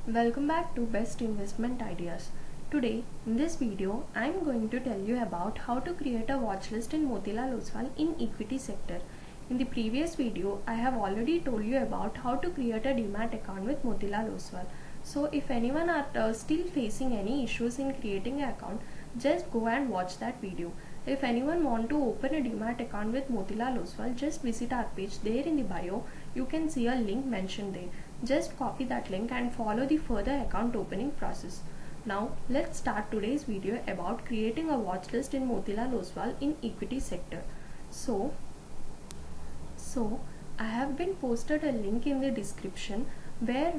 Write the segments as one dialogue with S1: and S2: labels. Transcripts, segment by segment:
S1: Welcome back to Best Investment Ideas. Today, in this video, I am going to tell you about how to create a watch list in Motilal Oswal in equity sector. In the previous video, I have already told you about how to create a Demat account with Motilal Oswal. So if anyone are still facing any issues in creating an account, just go and watch that video. If anyone want to open a Demat account with Motilal Oswal, just visit our page. There in the bio, you can see a link mentioned there. Just copy that link and follow the further account opening process. Now let's start today's video about creating a watch list in Motilal Oswal in equity sector. So I have been posted a link in the description where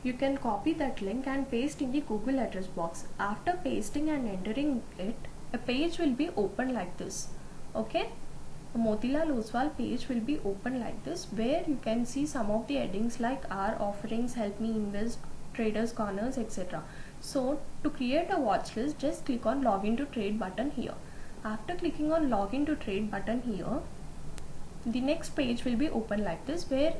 S1: you can copy that link and paste in the Google address box. After pasting and entering it, a page will be open like this. Okay, a Motilal Oswal page will be open like this, where you can see some of the headings like our offerings, help me invest, traders corners, etc. So to create a watch list, just click on login to trade button here. After clicking on login to trade button here, the next page will be open like this, where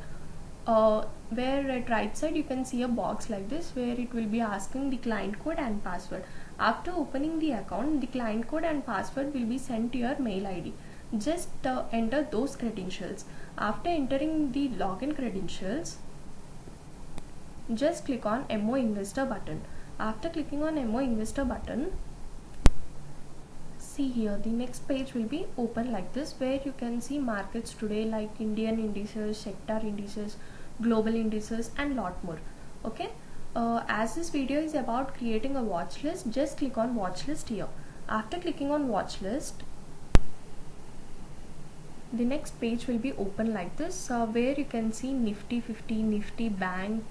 S1: at right side you can see a box like this where it will be asking the client code and password. After opening the account, the client code and password will be sent to your mail ID. Just enter those credentials. After entering the login credentials, just click on MO Investor button. After clicking on MO Investor button, see here the next page will be open like this, where you can see markets today like Indian indices, sector indices, global indices and lot more. Okay, as this video is about creating a watch list, just click on watch list here. After clicking on watch list, the next page will be open like this, where you can see Nifty 50, Nifty Bank,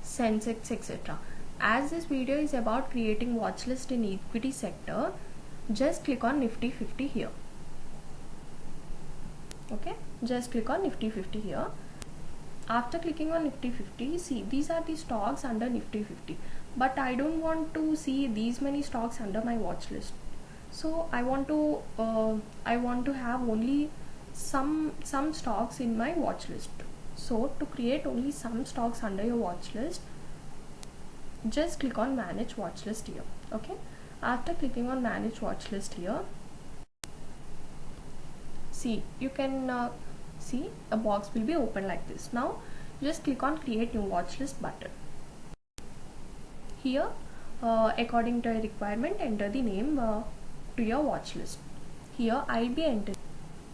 S1: Sensex, etc. As this video is about creating watch list in equity sector, just click on Nifty 50 here. Okay, just click on Nifty 50 here. After clicking on Nifty 50, see these are the stocks under Nifty 50, but I don't want to see these many stocks under my watch list. So I want to have only some stocks in my watch list. So to create only some stocks under your watch list, just click on manage watch list here. Okay, after clicking on manage watch list here, see you can see a box will be open like this. Now just click on create new watch list button. Here according to your requirement, enter the name to your watch list. Here I'll be entering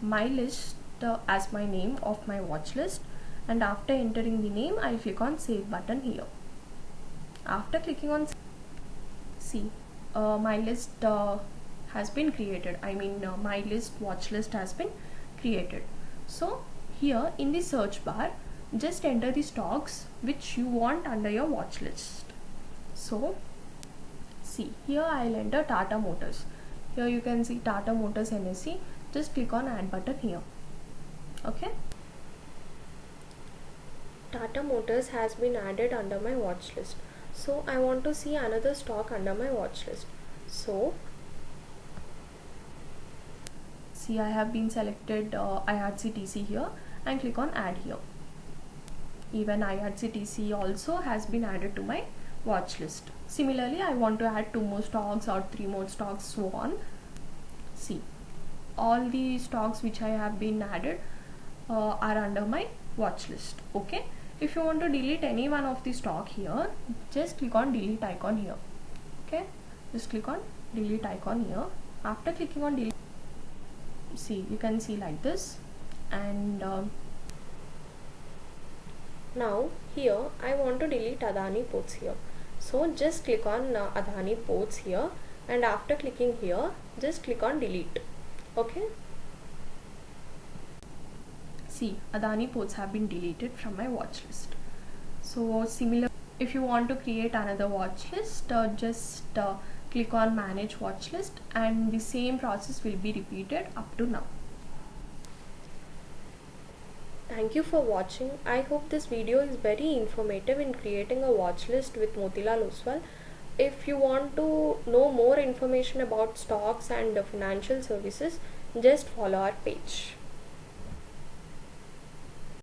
S1: my list as my name of my watch list, and after entering the name, I'll click on save button here. After clicking on, see my list has been created. My list watch list has been created. So here in the search bar, just enter the stocks which you want under your watch list. So see here I'll enter Tata Motors. Here you can see Tata Motors NSE. Just click on add button here. Okay, Tata Motors has been added under my watch list. So I want to see another stock under my watch list. So see I have been selected IRCTC here, and click on add here. Even IRCTC also has been added to my watch list. Similarly, I want to add 2 more stocks or 3 more stocks, so on. See, all the stocks which I have been added are under my watch list. Okay, if you want to delete any one of the stock here, just click on delete icon here. Okay, just click on delete icon here. After clicking on delete, see you can see like this, and now here I want to delete Adani Ports here. So just click on Adani Ports here, and after clicking here, just click on delete. Okay, see Adani Ports have been deleted from my watch list. So similar, if you want to create another watch list, just click on manage watch list, and the same process will be repeated up to now. Thank you for watching. I hope this video is very informative in creating a watch list with Motilal Oswal. If you want to know more information about stocks and financial services, just follow our page.